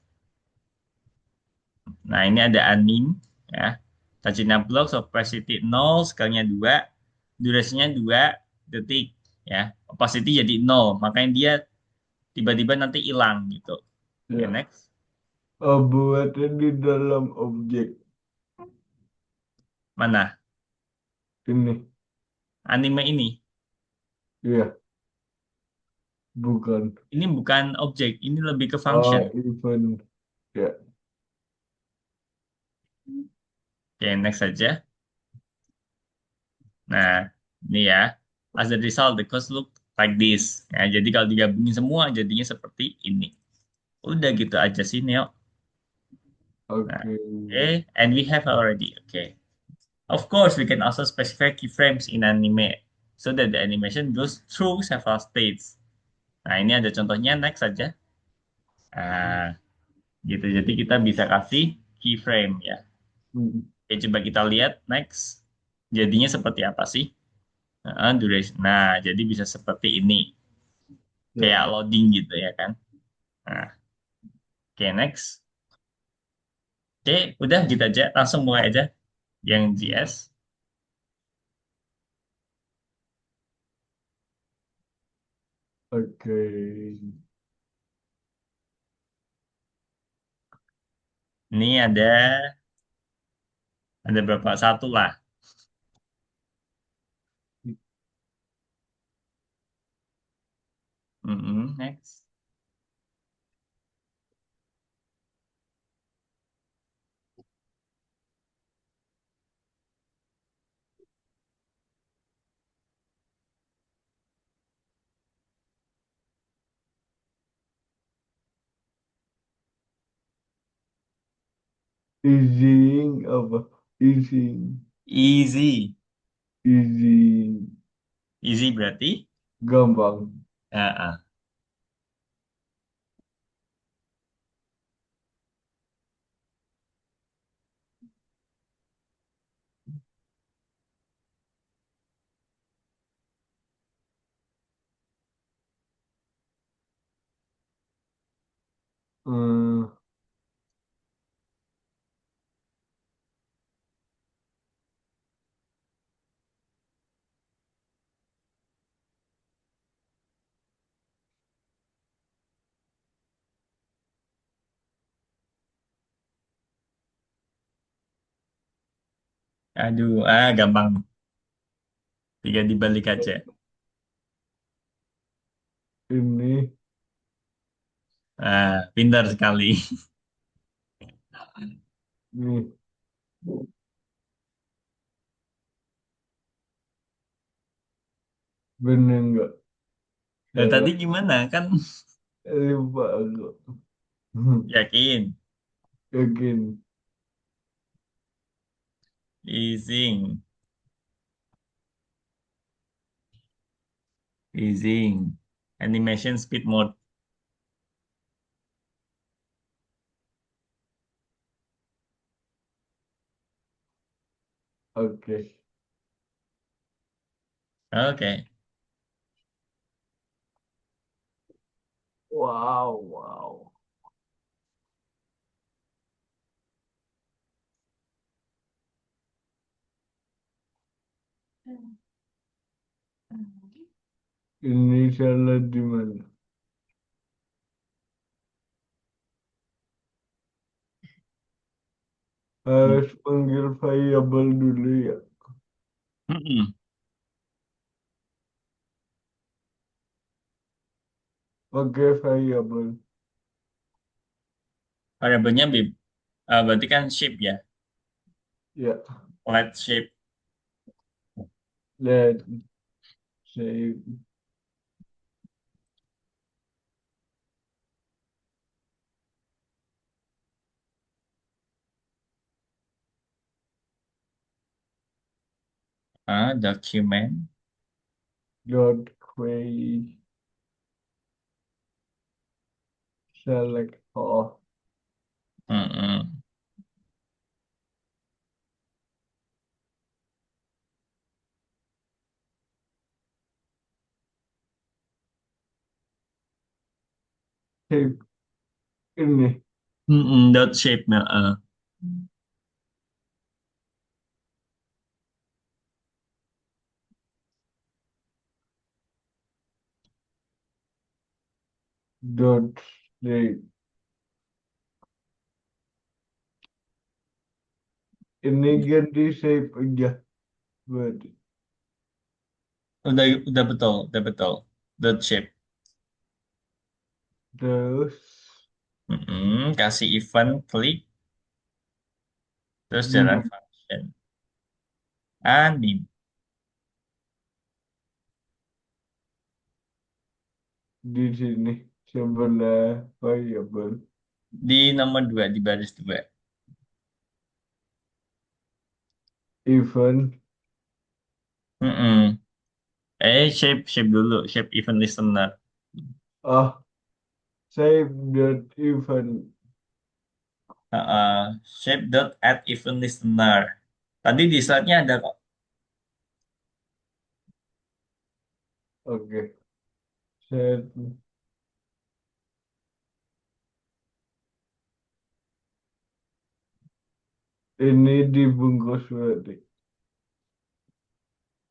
Speaker 1: Nah, ini ada anim ya. Tajina block, opacity 0, scale-nya 2, durasinya 2 detik ya. Opacity jadi 0, makanya dia tiba-tiba nanti hilang gitu. Oke,
Speaker 2: Ya.
Speaker 1: next.
Speaker 2: Buatnya di dalam objek
Speaker 1: Mana?
Speaker 2: ini.
Speaker 1: Anime ini.
Speaker 2: Iya, bukan.
Speaker 1: Ini bukan objek, ini lebih ke function.
Speaker 2: Oh, event. Ya.
Speaker 1: Oke, next saja. Nah, ini ya. As a result, the cost look like this. Ya, jadi kalau digabungin semua, jadinya seperti ini. Udah gitu aja sih, Neo. Nah,
Speaker 2: Oke.
Speaker 1: okay. And we have already. Okay. Of course, we can also specify keyframes in anime so that the animation goes through several stages. Nah, ini ada contohnya. Next saja. Nah, gitu. Jadi kita bisa kasih keyframe ya.
Speaker 2: Hmm.
Speaker 1: Oke, coba kita lihat. Next. Jadinya seperti apa sih? Duration. Nah, jadi bisa seperti ini.
Speaker 2: Ya.
Speaker 1: Kayak loading gitu ya kan. Nah, oke, next. Oke, udah gitu aja. Langsung mulai aja yang GS.
Speaker 2: Oke.
Speaker 1: Ini ada berapa? Satu lah. Next.
Speaker 2: Easing apa? Easing.
Speaker 1: Easy.
Speaker 2: Easing.
Speaker 1: Easy berarti?
Speaker 2: Gampang.
Speaker 1: Ah, ah.
Speaker 2: Hmm.
Speaker 1: Aduh, gampang. Tiga dibalik aja.
Speaker 2: Ini
Speaker 1: Pintar sekali.
Speaker 2: nih bener nggak?
Speaker 1: Dan
Speaker 2: Cara
Speaker 1: tadi gimana? Kan
Speaker 2: lupa aku. Hmm.
Speaker 1: yakin.
Speaker 2: Yakin.
Speaker 1: Easing. Easing. Animation speed mode.
Speaker 2: Oke.
Speaker 1: Oke.
Speaker 2: Wow, wow. Ini salah di mana? Harus panggil variabel dulu ya.
Speaker 1: Mm-mm.
Speaker 2: Pakai variabel.
Speaker 1: Variabelnya berarti kan shape ya.
Speaker 2: Ya,
Speaker 1: Flat shape.
Speaker 2: let's say
Speaker 1: Document.
Speaker 2: dot query select all.
Speaker 1: Mm-mm.
Speaker 2: Shape ini
Speaker 1: Mm-mm. Dot shape.
Speaker 2: dot shape. Ini ganti shape aja berarti.
Speaker 1: Udah betul, udah betul. Dot shape.
Speaker 2: Terus
Speaker 1: Mm-mm. Kasih event, klik, terus
Speaker 2: di
Speaker 1: jalan function. Anim.
Speaker 2: di sini sebelah variabel
Speaker 1: Di nomor 2, di baris 2.
Speaker 2: event.
Speaker 1: Mm-mm. Shape dulu, shape event listener.
Speaker 2: Ah, shape dot event.
Speaker 1: Shape dot add event listener. Tadi di slide-nya ada kok.
Speaker 2: Oke, set ini dibungkus berarti.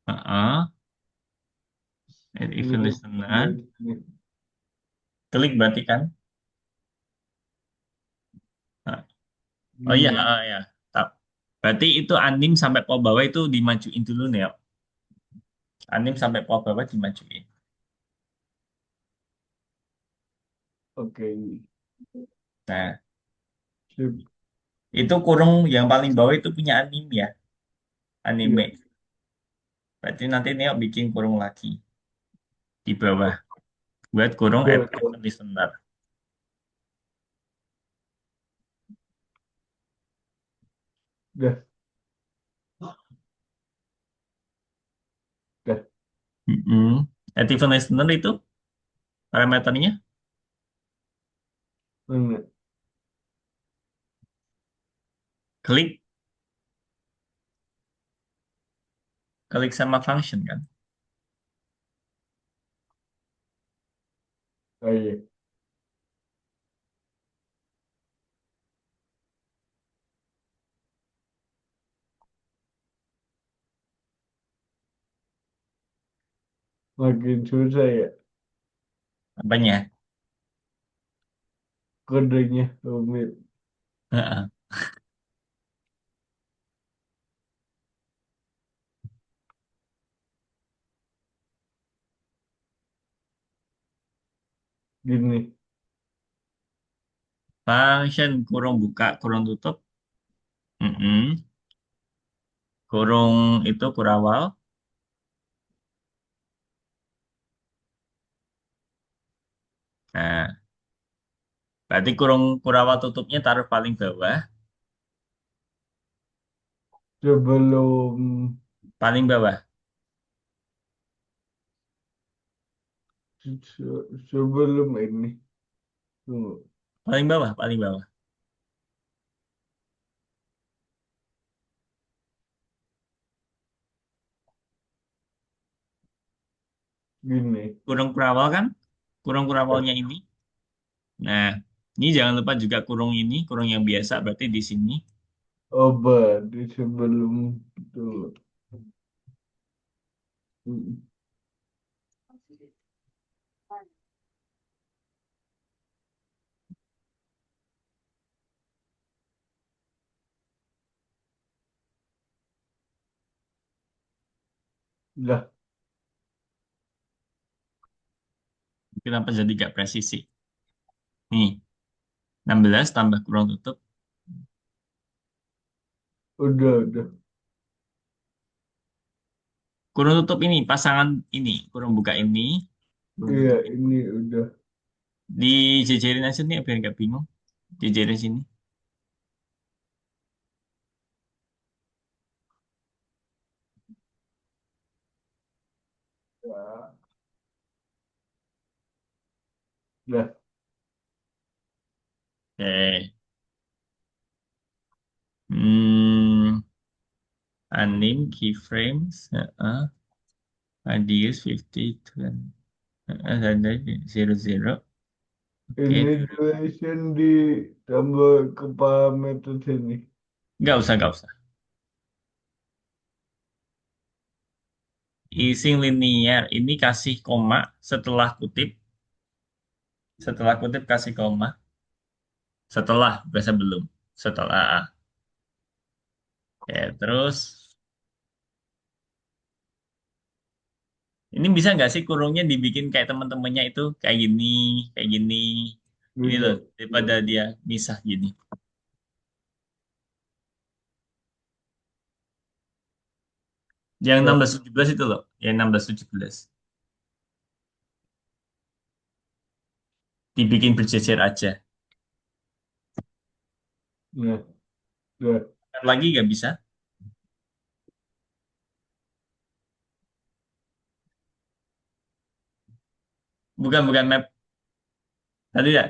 Speaker 1: Uh-uh. Add event
Speaker 2: Ini
Speaker 1: listener.
Speaker 2: ini.
Speaker 1: Klik berarti kan? Nah, oh iya,
Speaker 2: Gini.
Speaker 1: ya. Berarti itu anim sampai pol bawah itu dimajuin dulu nih, ya. Anim sampai pol bawah dimajuin.
Speaker 2: Oke,
Speaker 1: Nah,
Speaker 2: sip.
Speaker 1: itu kurung yang paling bawah itu punya anim ya,
Speaker 2: Iya,
Speaker 1: anime. Berarti nanti Neo bikin kurung lagi di bawah. Buat kurung add
Speaker 2: udah,
Speaker 1: event listener.
Speaker 2: udah, udah.
Speaker 1: Mm-mm. Add event listener itu parameternya
Speaker 2: Mana?
Speaker 1: klik, klik sama function kan.
Speaker 2: Oh iya, makin susah ya.
Speaker 1: Apanya?
Speaker 2: Kodenya rumit.
Speaker 1: Heeh.
Speaker 2: Gini,
Speaker 1: Function kurung buka, kurung tutup. Mm-mm. Kurung itu kurawal. Nah, berarti kurung kurawal tutupnya taruh paling bawah.
Speaker 2: sebelum
Speaker 1: Paling bawah.
Speaker 2: sebelum ini. Tunggu.
Speaker 1: Paling bawah, paling bawah.
Speaker 2: gini.
Speaker 1: Kurung kurawal kan? Kurung
Speaker 2: Ya,
Speaker 1: kurawalnya ini. Nah, ini jangan lupa juga kurung ini, kurung yang biasa berarti di sini.
Speaker 2: obat di sebelum itu. Mm, Lah,
Speaker 1: Kenapa jadi gak presisi? Nih, 16 tambah kurung tutup.
Speaker 2: udah.
Speaker 1: Kurung tutup ini, pasangan ini. Kurung buka ini, kurung
Speaker 2: Iya,
Speaker 1: tutup ini.
Speaker 2: ini udah.
Speaker 1: Dijejerin aja nih biar gak bingung. Jejerin sini.
Speaker 2: Ya, lah,
Speaker 1: Oke. Hmm, Anim, keyframes, radius 50, dan 00.
Speaker 2: ini
Speaker 1: Oke,
Speaker 2: duration ditambah kepala metode ini.
Speaker 1: nggak usah. Ising linear ini kasih koma setelah kutip kasih koma, setelah biasa belum, setelah. Ya, terus ini bisa nggak sih kurungnya dibikin kayak teman-temannya itu kayak gini, ini
Speaker 2: Bisa,
Speaker 1: loh
Speaker 2: ya.
Speaker 1: daripada dia misah gini. Yang
Speaker 2: Ya,
Speaker 1: 16 17 itu loh, yang 16 17 dibikin berjejer aja.
Speaker 2: nah, ya,
Speaker 1: Lagi nggak bisa? Bukan map. Tadi ya,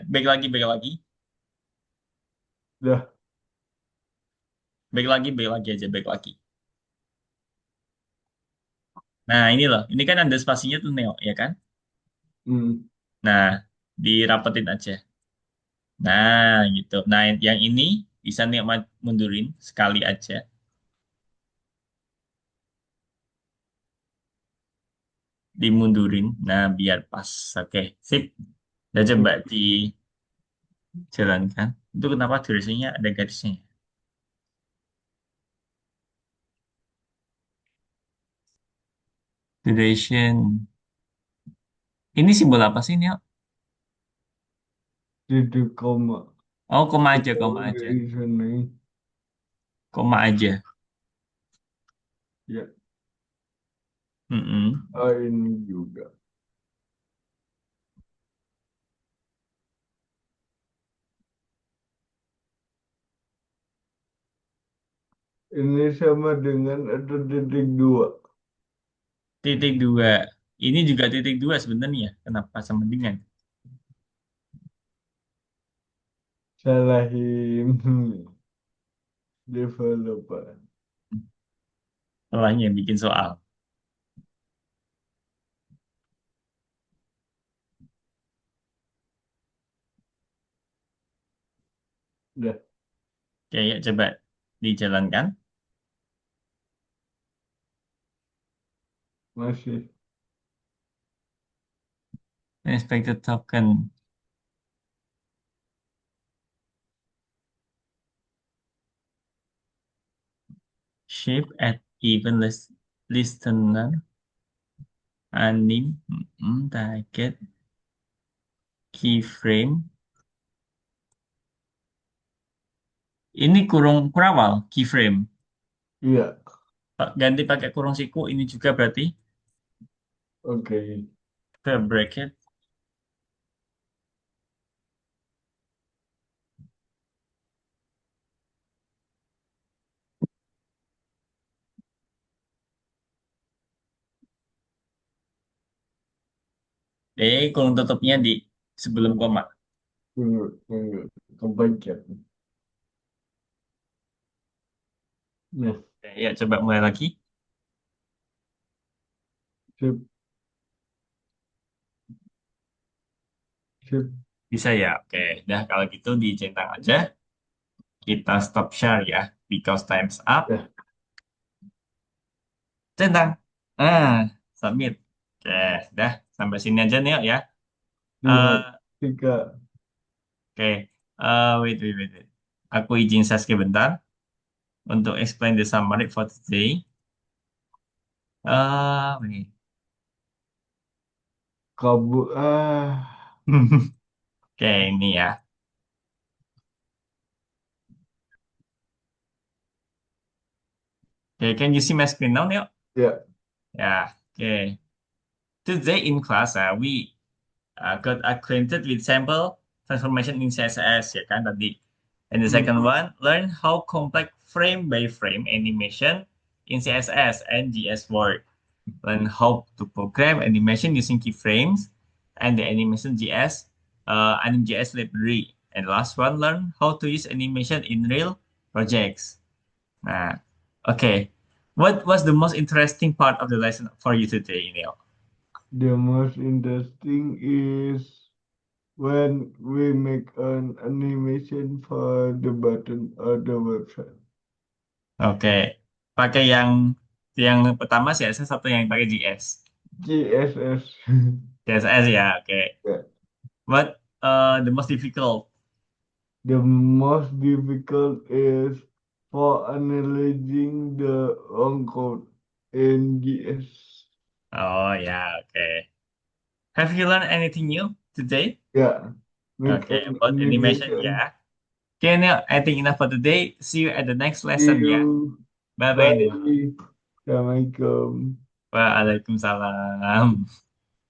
Speaker 2: dah.
Speaker 1: back lagi aja, back lagi. Nah, ini loh. Ini kan ada spasinya tuh Neo, ya kan?
Speaker 2: Hmm,
Speaker 1: Nah, dirapetin aja. Nah, gitu. Nah, yang ini bisa Neo mundurin sekali aja. Dimundurin. Nah, biar pas. Oke, sip. Udah coba dijalankan. Itu kenapa durasinya ada garisnya? Duration. Ini simbol apa sih, Neo?
Speaker 2: titik koma.
Speaker 1: Oh, koma
Speaker 2: Udah
Speaker 1: aja.
Speaker 2: di sini.
Speaker 1: Koma aja.
Speaker 2: Ya,
Speaker 1: Mm-mm.
Speaker 2: ini juga. Ini sama dengan atau titik dua.
Speaker 1: Titik dua. Ini juga titik dua sebenarnya. Kenapa sama dengan?
Speaker 2: Salahin developer.
Speaker 1: Salahnya yang bikin soal.
Speaker 2: Dah,
Speaker 1: Oke, ya coba dijalankan.
Speaker 2: masih.
Speaker 1: Expected token shape at even listener anim target keyframe. Ini kurung kurawal keyframe.
Speaker 2: Iya,
Speaker 1: Ganti pakai kurung siku ini juga berarti
Speaker 2: oke.
Speaker 1: ke bracket. Kurung tutupnya di sebelum koma.
Speaker 2: Tunggu. Kebaca. Nah,
Speaker 1: Oke, ya coba mulai lagi.
Speaker 2: sip. Sip.
Speaker 1: Bisa ya? Oke. Dah kalau gitu dicentang aja. Kita stop share ya. Because time's up.
Speaker 2: Ya,
Speaker 1: Centang. Ah, submit. Oke, dah. Sampai sini aja nih ya.
Speaker 2: siap.
Speaker 1: Eh,
Speaker 2: Tiga.
Speaker 1: oke. Wait, wait, wait, wait. Aku izin Saskia bentar untuk explain the summary for today. Wait.
Speaker 2: Kabur.
Speaker 1: Oke, ini ya. Oke, can you see my screen now, Neo?
Speaker 2: Ya.
Speaker 1: Ya, oke. Today in class, we got acquainted with sample transformation in CSS, ya kan tadi. And the second
Speaker 2: Hmm.
Speaker 1: one, learn how complex frame by frame animation in CSS and GS work. Learn how to program animation using keyframes and the animation GS, AnimJS library. And last one, learn how to use animation in real projects. Nah, okay. What was the most interesting part of the lesson for you today, Neil?
Speaker 2: The most interesting is when we make an animation for the button or the website.
Speaker 1: Oke, pakai yang pertama CSS atau yang pakai JS?
Speaker 2: CSS.
Speaker 1: CSS ya, oke.
Speaker 2: Yeah.
Speaker 1: What the most difficult?
Speaker 2: The most difficult is for analyzing the wrong code in GS.
Speaker 1: Oh ya, oke. Have you learned anything new today?
Speaker 2: Yeah, make
Speaker 1: Oke,
Speaker 2: an
Speaker 1: about animation
Speaker 2: animation.
Speaker 1: ya. Oke, Neil, I think enough for today. See you at the next
Speaker 2: See
Speaker 1: lesson ya.
Speaker 2: you.
Speaker 1: Bye-bye, Neil.
Speaker 2: Bye. Assalamualaikum.
Speaker 1: Waalaikumsalam.